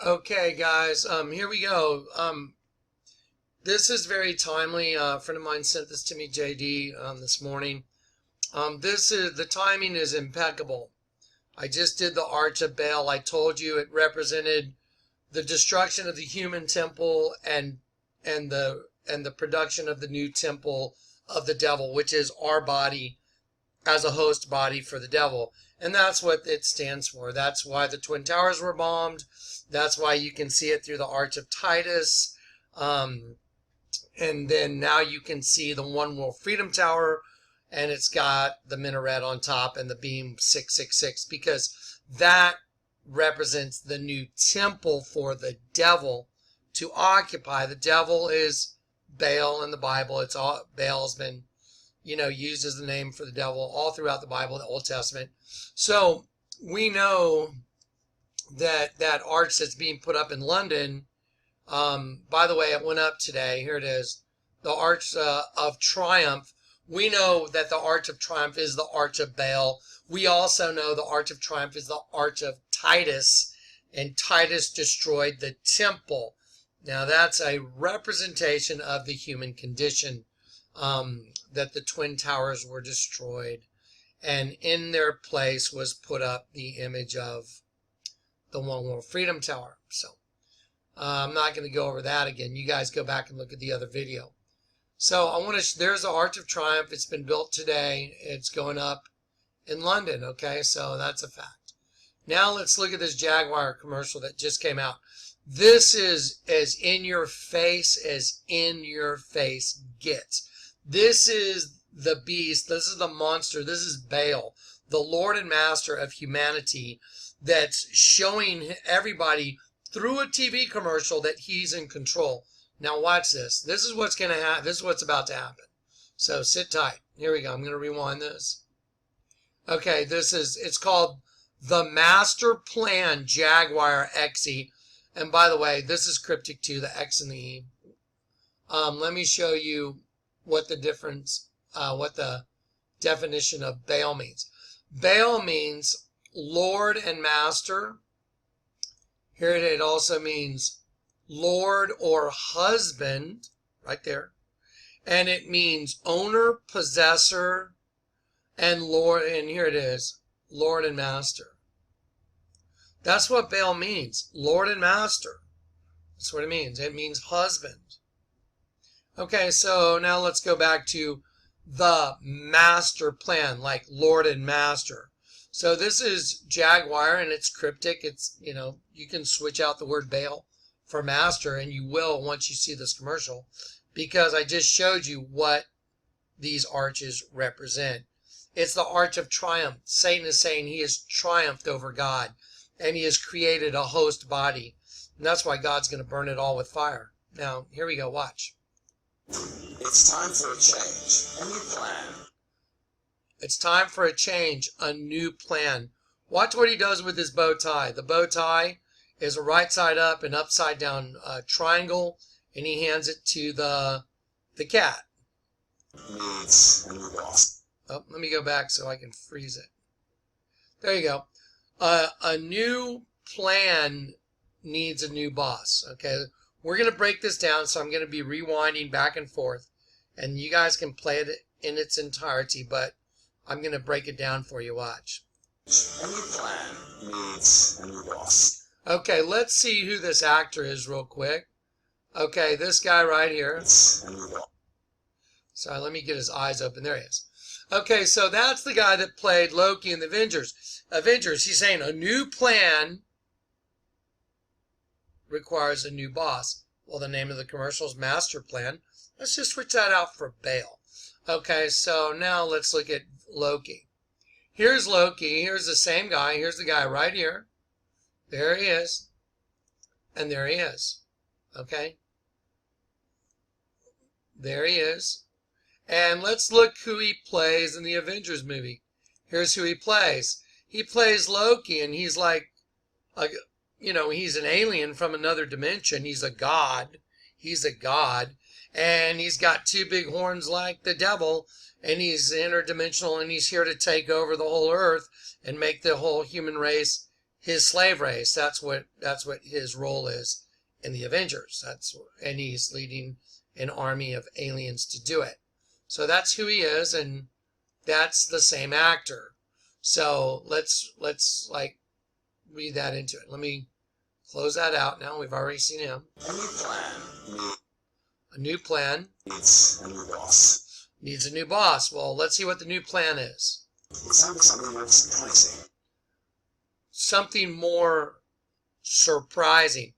Okay, guys, here we go. This is very timely. A friend of mine sent this to me, JD, this morning. The timing is impeccable. I just did the Arch of Baal. I told you it represented the destruction of the human temple and the production of the new temple of the devil, which is our body as a host body for the devil. And that's what it stands for. That's why the Twin Towers were bombed. That's why you can see it through the Arch of Titus. And then now you can see the One World Freedom Tower, and it's got the minaret on top and the beam 666, because that represents the new temple for the devil to occupy. The devil is Baal in the Bible. It's all Baal's been used as the name for the devil all throughout the Bible, the Old Testament. So we know that that arch that's being put up in London, by the way, it went up today. Here it is, the Arch of Triumph. We know that the Arch of Triumph is the Arch of Baal. We also know the Arch of Triumph is the Arch of Titus, and Titus destroyed the temple. Now that's a representation of the human condition, that the Twin Towers were destroyed, and in their place was put up the image of the One World Freedom Tower. So I'm not going to go over that again. You guys go back and look at the other video. So I want to. There's the Arch of Triumph. It's been built today. It's going up in London. Okay, so that's a fact. Now let's look at this Jaguar commercial that just came out. This is as in your face as in your face gets. This is the beast. This is the monster. This is Baal, the Lord and Master of humanity, that's showing everybody through a TV commercial that he's in control. Now watch this. This is what's going to happen. This is what's about to happen. So sit tight. Here we go. I'm going to rewind this. Okay, it's called the Master Plan Jaguar XE. And by the way, this is cryptic too, the X and the E. Let me show you what the difference, what the definition of Baal means. Baal means Lord and Master. Here it also means Lord or husband, right there. And it means owner, possessor, and Lord, and here it is, Lord and Master. That's what Baal means, Lord and Master. That's what it means. It means husband. Okay, so now let's go back to the master plan, like Lord and Master. So this is Jaguar, and it's cryptic. It's, you can switch out the word Baal for Master, and you will once you see this commercial, because I just showed you what these arches represent. It's the Arch of Triumph. Satan is saying he has triumphed over God, and he has created a host body. And that's why God's going to burn it all with fire. Now, here we go. Watch. It's time for a change, a new plan. It's time for a change, a new plan. Watch what he does with his bow tie. The bow tie is a right side up and upside down triangle, and he hands it to the cat. Needs a new boss. Oh, let me go back so I can freeze it. There you go. A new plan needs a new boss. Okay, we're going to break this down, so I'm going to be rewinding back and forth, and you guys can play it in its entirety, but I'm going to break it down for you. Watch. A new plan needs a new boss. Okay, let's see who this actor is real quick. Okay, this guy right here. A new boss. Sorry, let me get his eyes open. There he is. Okay, so that's the guy that played Loki in the Avengers. He's saying a new plan requires a new boss. Well, the name of the commercial is Master Plan. Let's just switch that out for Baal. Okay, so now let's look at Loki. Here's Loki. Here's the same guy. Here's the guy right here. There he is. And there he is. Okay? There he is. And let's look who he plays in the Avengers movie. Here's who he plays. He plays Loki, and he's like, he's an alien from another dimension. He's a god. He's a god. And he's got two big horns like the devil, and he's interdimensional, and he's here to take over the whole earth and make the whole human race his slave race. That's what his role is in the Avengers. And he's leading an army of aliens to do it. So that's who he is, and that's the same actor. So let's like read that into it. Let me close that out now. We've already seen him. A new plan A new plan needs a new boss. needs a new boss. Well, let's see what the new plan is. It's time for something more surprising. Something more surprising.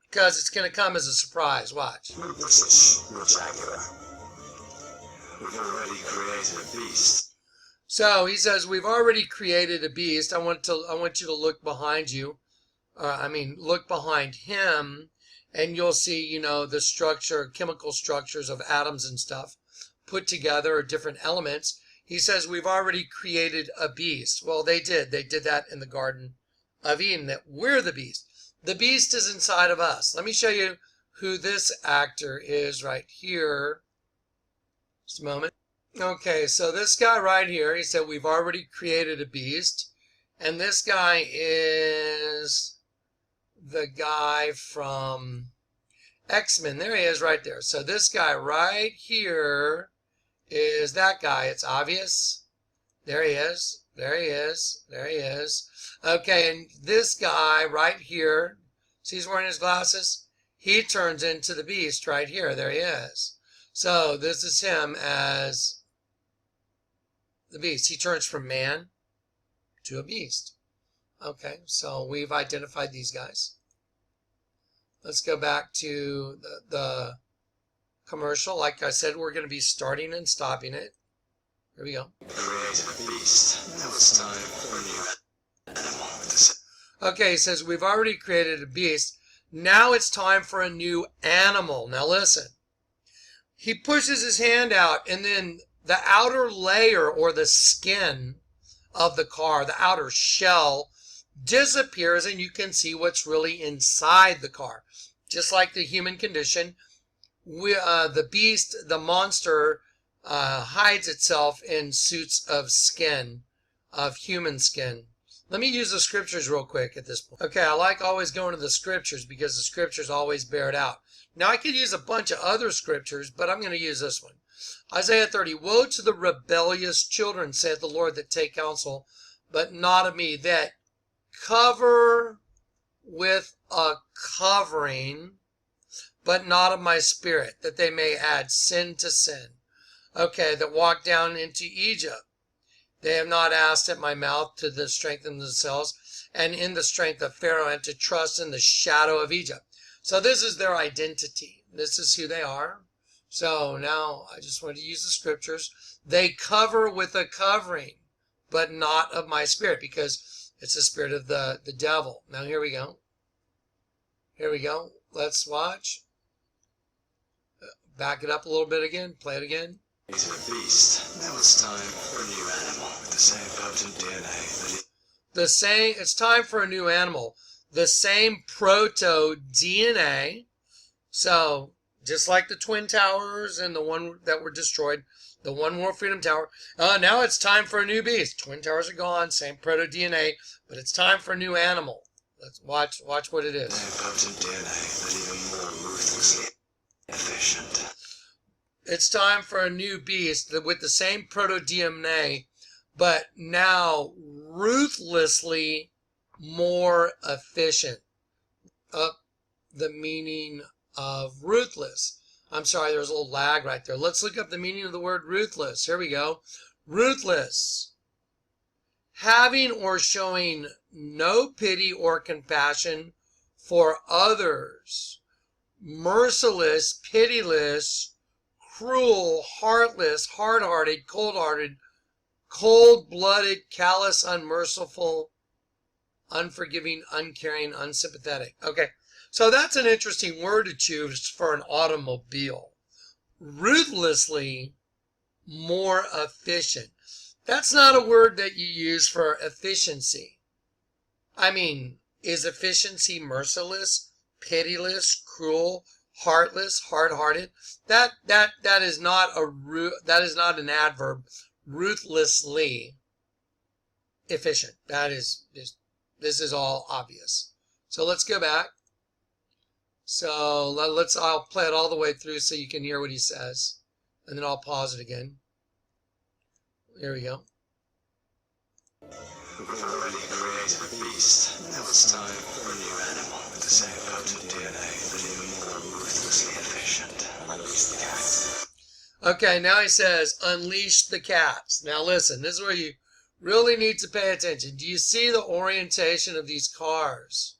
Because it's going to come as a surprise. Watch. We're British, we're Jaguar. We've already created a beast. So he says, we've already created a beast. I want you to look behind you. Look behind him, and you'll see, the structure, chemical structures of atoms and stuff put together, or different elements. He says, we've already created a beast. Well, they did. They did that in the Garden of Eden, that we're the beast. The beast is inside of us. Let me show you who this actor is right here. Just a moment. Okay, so this guy right here, he said, we've already created a beast. And this guy is the guy from X-Men. There he is right there. So this guy right here is that guy. It's obvious. There he is. There he is. There he is. Okay, and this guy right here, see he's wearing his glasses? He turns into the beast right here. There he is. So this is him as the beast. He turns from man to a beast. Okay, so we've identified these guys. Let's go back to the commercial. Like I said, we're going to be starting and stopping it. Here we go. Created a beast. Now it's time for a new animal. Okay, he says, we've already created a beast. Now it's time for a new animal. Now listen. He pushes his hand out, and then the outer layer, or the skin of the car, the outer shell, disappears, and you can see what's really inside the car. Just like the human condition, the beast, the monster, hides itself in suits of skin, of human skin. Let me use the scriptures real quick at this point. Okay, I like always going to the scriptures because the scriptures always bear it out. Now, I could use a bunch of other scriptures, but I'm going to use this one. Isaiah 30, woe to the rebellious children, saith the Lord, that take counsel, but not of me, that cover with a covering, but not of my spirit, that they may add sin to sin. Okay, that walk down into Egypt. They have not asked at my mouth to strengthen themselves, and in the strength of Pharaoh, and to trust in the shadow of Egypt. So this is their identity. This is who they are. So now I just want to use the scriptures. They cover with a covering, but not of my spirit, because it's the spirit of the devil. Now here we go. Here we go. Let's watch. Back it up a little bit again. Play it again. He's a beast. Now it's time for a new animal with the same potent DNA. It's time for a new animal. The same proto-DNA. So, just like the Twin Towers and the one that were destroyed, the One World Freedom Tower, now it's time for a new beast. Twin Towers are gone, same proto-DNA, but it's time for a new animal. Let's watch what it is. Same potent DNA, but even more ruthlessly efficient. It's time for a new beast with the same proto-DNA, but now ruthlessly more efficient. The meaning of ruthless. I'm sorry, there's a little lag right there. Let's look up the meaning of the word ruthless. Here we go. Ruthless. Having or showing no pity or compassion for others. Merciless, pitiless, cruel, heartless, hard-hearted, cold-hearted, cold-blooded, callous, unmerciful, unforgiving, uncaring, unsympathetic. Okay, so that's an interesting word to choose for an automobile. Ruthlessly more efficient. That's not a word that you use for efficiency. I mean, is efficiency merciless, pitiless, cruel, heartless, hard-hearted? That is not an adverb. Ruthlessly efficient. That is just This is all obvious. So let's go back. So I'll play it all the way through so you can hear what he says. And then I'll pause it again. Here we go. We've already created a beast. Now it's time for a new animal with the same potent DNA, but even more ruthlessly efficient. Unleash the cats. Okay, now he says, unleash the cats. Now listen, this is where you really need to pay attention. Do you see the orientation of these cars?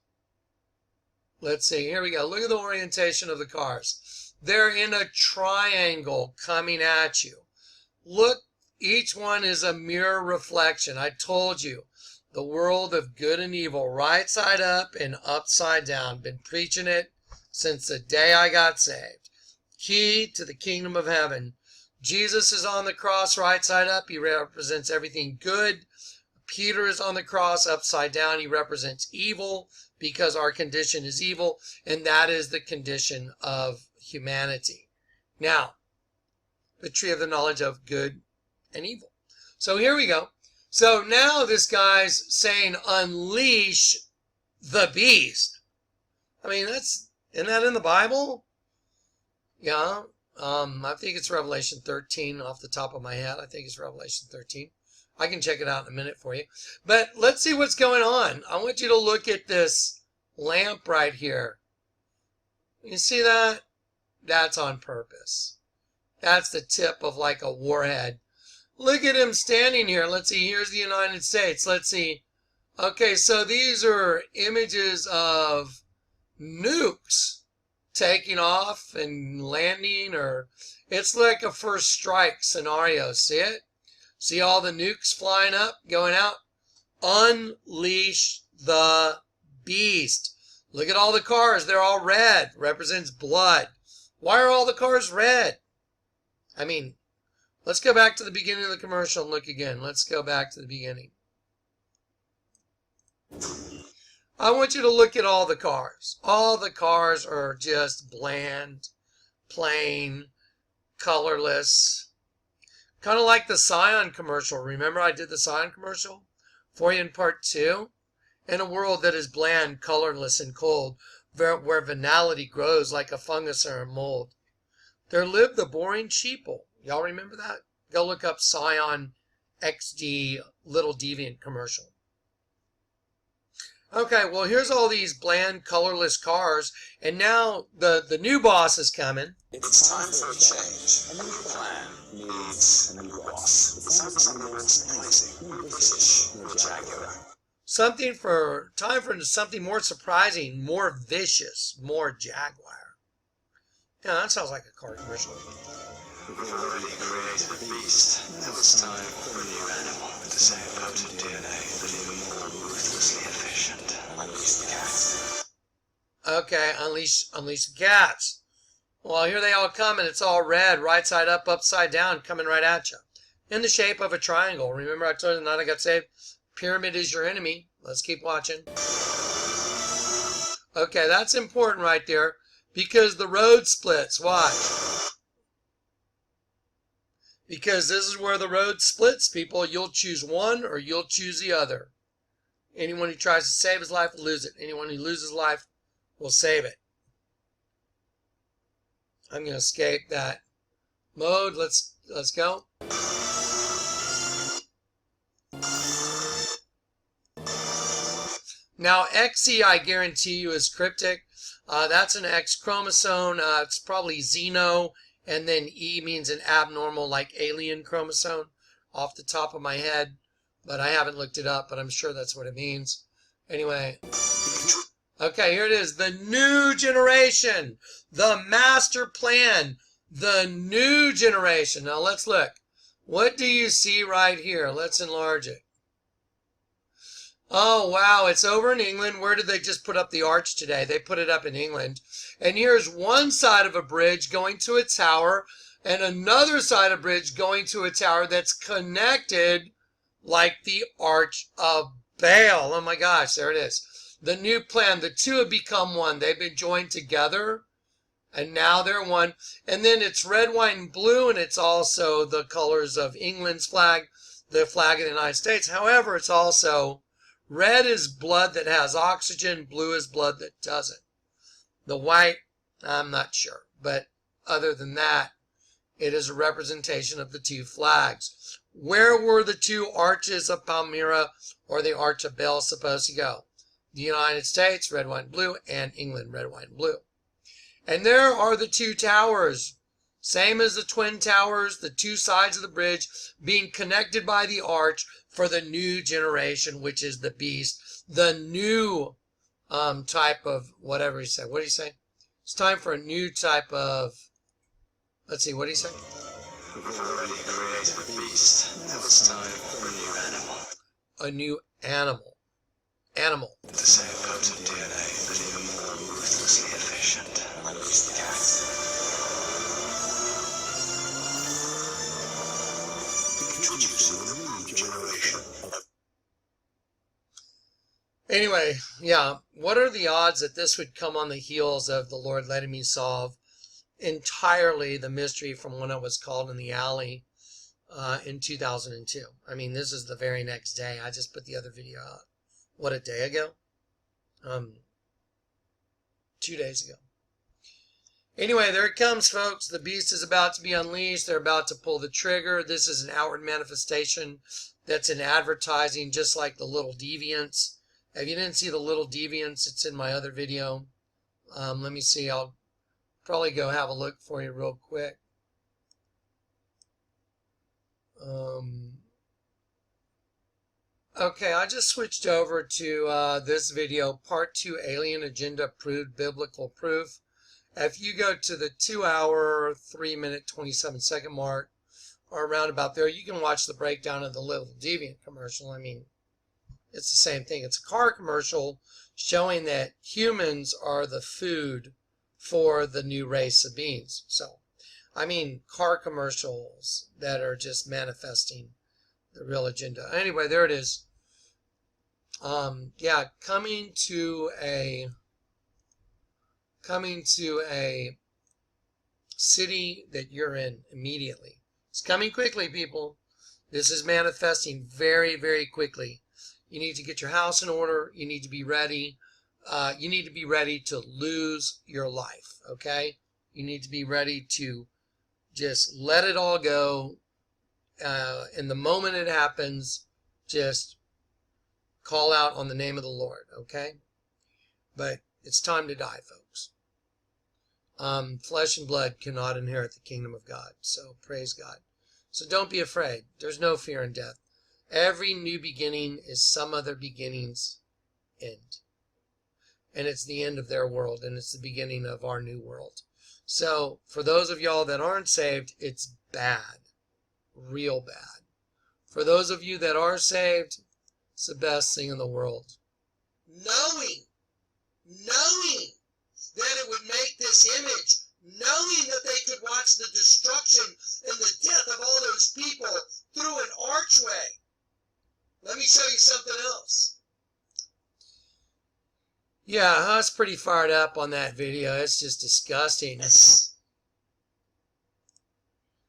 Let's see, here we go. Look at the orientation of the cars. They're in a triangle coming at you. Look, each one is a mirror reflection. I told you, the world of good and evil, right side up and upside down. Been preaching it since the day I got saved. Key to the kingdom of heaven. Jesus is on the cross right side up. He represents everything good. Peter is on the cross upside down. He represents evil because our condition is evil, and that is the condition of humanity. Now, the tree of the knowledge of good and evil. So here we go. So now this guy's saying, unleash the beast. I mean, isn't that in the Bible? Yeah. I think it's Revelation 13 off the top of my head. I think it's Revelation 13. I can check it out in a minute for you. But let's see what's going on. I want you to look at this lamp right here. You see that? That's on purpose. That's the tip of like a warhead. Look at him standing here. Let's see. Here's the United States. Let's see. Okay, so these are images of nukes taking off and landing, or it's like a first strike scenario. See it? See all the nukes flying up, going out? Unleash the beast. Look at all the cars. They're all red. Represents blood. Why are all the cars red? I mean, let's go back to the beginning of the commercial and look again. Let's go back to the beginning. I want you to look at all the cars. All the cars are just bland, plain, colorless. Kind of like the Scion commercial. Remember I did the Scion commercial for you in part 2? In a world that is bland, colorless, and cold, where venality grows like a fungus or a mold, there lived the boring sheeple. Y'all remember that? Go look up Scion XD Little Deviant commercial. Okay, well, here's all these bland, colorless cars, and now the new boss is coming. It's time for a change. A new plan needs a new boss. It's time for something more surprising, more British, more Jaguar. Time for something more surprising, more vicious, more Jaguar. Yeah, that sounds like a car commercial. We've already created a beast. Now it's time for a new animal with the same potent DNA, but even more ruthlessly efficient. Unleash the cats. Okay, unleash the cats. Well, here they all come, and it's all red, right side up, upside down, coming right at you. In the shape of a triangle. Remember I told you the night I got saved? Pyramid is your enemy. Let's keep watching. Okay, that's important right there, because the road splits. Watch. Because this is where the road splits, people. You'll choose one or you'll choose the other. Anyone who tries to save his life will lose it. Anyone who loses life will save it. I'm going to escape that mode. Let's go. Now, XE, I guarantee you, is cryptic. That's an X chromosome. It's probably xeno. And then E means an abnormal, like alien chromosome, off the top of my head. But I haven't looked it up, but I'm sure that's what it means. Anyway. Okay, here it is. The new generation. The master plan. The new generation. Now let's look. What do you see right here? Let's enlarge it. Oh, wow. It's over in England. Where did they just put up the arch today? They put it up in England. And here's one side of a bridge going to a tower and another side of a bridge going to a tower that's connected like the Arch of Baal. Oh, my gosh. There it is. The new plan. The two have become one. They've been joined together, and now they're one. And then it's red, white, and blue, and it's also the colors of England's flag, the flag of the United States. However, it's also Red is blood that has oxygen. Blue is blood that doesn't. The white, I'm not sure. But other than that, it is a representation of the two flags. Where were the two arches of Palmyra or the Arch of Baal supposed to go? The United States, red, white, and blue, and England, red, white, and blue. And there are the two towers. Same as the Twin Towers, the two sides of the bridge being connected by the arch for the new generation, which is the beast, the new type of whatever he said. What did he say? It's time for a new type of, let's see, what did he say? We've already created a beast. Now it's time for a new animal. A new animal. Animal. To say a potent DNA, but even more ruthlessly efficient. Unleash the cat. Anyway, yeah, what are the odds that this would come on the heels of the Lord letting me solve entirely the mystery from when I was called in the alley in 2002? I mean, this is the very next day. I just put the other video out. What, a day ago? 2 days ago. Anyway, there it comes, folks. The beast is about to be unleashed. They're about to pull the trigger. This is an outward manifestation that's in advertising, just like the little deviants. If you didn't see the little deviants, it's in my other video. Let me see. I'll probably go have a look for you real quick. Okay, I just switched over to this video, Part 2, Alien Agenda Proved Biblical Proof. If you go to the 2 hour, 3 minute, 27 second mark, or around about there, you can watch the breakdown of the Little Deviant commercial. I mean, it's the same thing. It's a car commercial showing that humans are the food for the new race of beings. So, I mean, car commercials that are just manifesting the real agenda. Anyway, there it is. Yeah, coming to a city that you're in immediately. It's coming quickly, people. This is manifesting very, very quickly. You need to get your house in order. You need to be ready. You need to be ready to lose your life, okay? You need to be ready to just let it all go. And the moment it happens, just call out on the name of the Lord, okay? But it's time to die, folks. Flesh and blood cannot inherit the kingdom of God, so praise God. So don't be afraid. There's no fear in death. Every new beginning is some other beginning's end. And it's the end of their world, and it's the beginning of our new world. So for those of y'all that aren't saved, it's bad. Real bad. For those of you that are saved, it's the best thing in the world. Knowing that it would make this image, knowing that they could watch the destruction and the death of all those people through an archway. Let me show you something else. Yeah, I was pretty fired up on that video. It's just disgusting.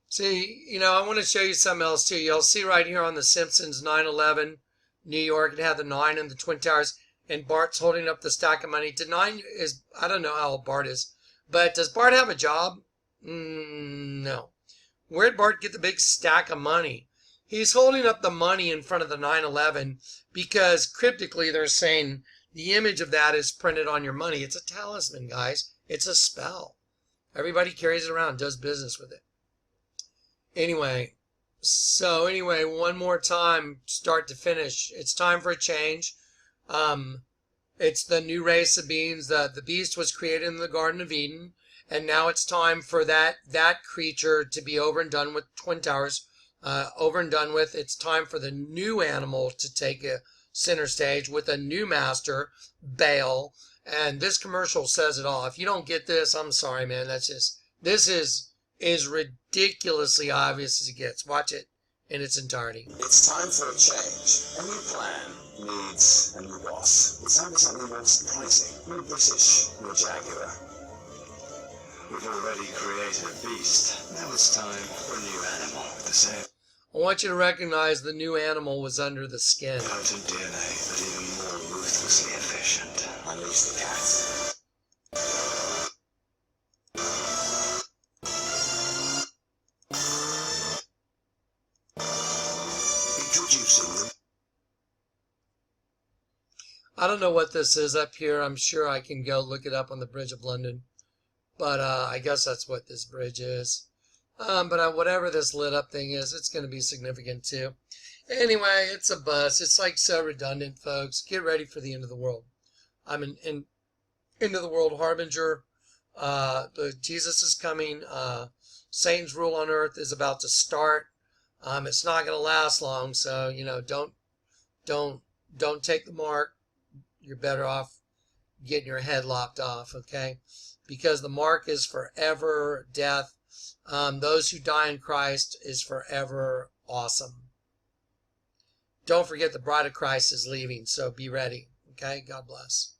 See, you know, I want to show you something else too. You'll see right here on The Simpsons 9/11, New York, it had the 9 and the Twin Towers, and Bart's holding up the stack of money. I don't know how old Bart is, but does Bart have a job? No. Where'd Bart get the big stack of money? He's holding up the money in front of the 9/11 because cryptically they're saying the image of that is printed on your money. It's a talisman, guys. It's a spell. Everybody carries it around, does business with it. Anyway, one more time, start to finish. It's time for a change. It's the new race of beings. The beast was created in the Garden of Eden, and now it's time for that creature to be over and done with. Twin Towers, over and done with. It's time for the new animal to take a center stage with a new master, Baal. And this commercial says it all. If you don't get this, I'm sorry, man. This is ridiculously obvious as it gets. Watch it in its entirety. It's time for a change. A new plan needs a new boss. It's time for something more surprising. More British, more Jaguar. We've already created a beast. Now it's time for a new animal with the same I want you to recognize the new animal was under the skin. potent DNA, but even reducing them. I don't know what this is up here. I'm sure I can go look it up on the Bridge of London. But I guess that's what this bridge is. But whatever this lit up thing is, it's going to be significant too. Anyway, it's a bus. It's like so redundant, folks. Get ready for the end of the world. I'm an end of the world harbinger. Jesus is coming. Satan's rule on earth is about to start. It's not going to last long, so don't take the mark. You're better off getting your head lopped off, okay? Because the mark is forever death. Those who die in Christ is forever awesome. Don't forget the bride of Christ is leaving, so be ready, okay? God bless.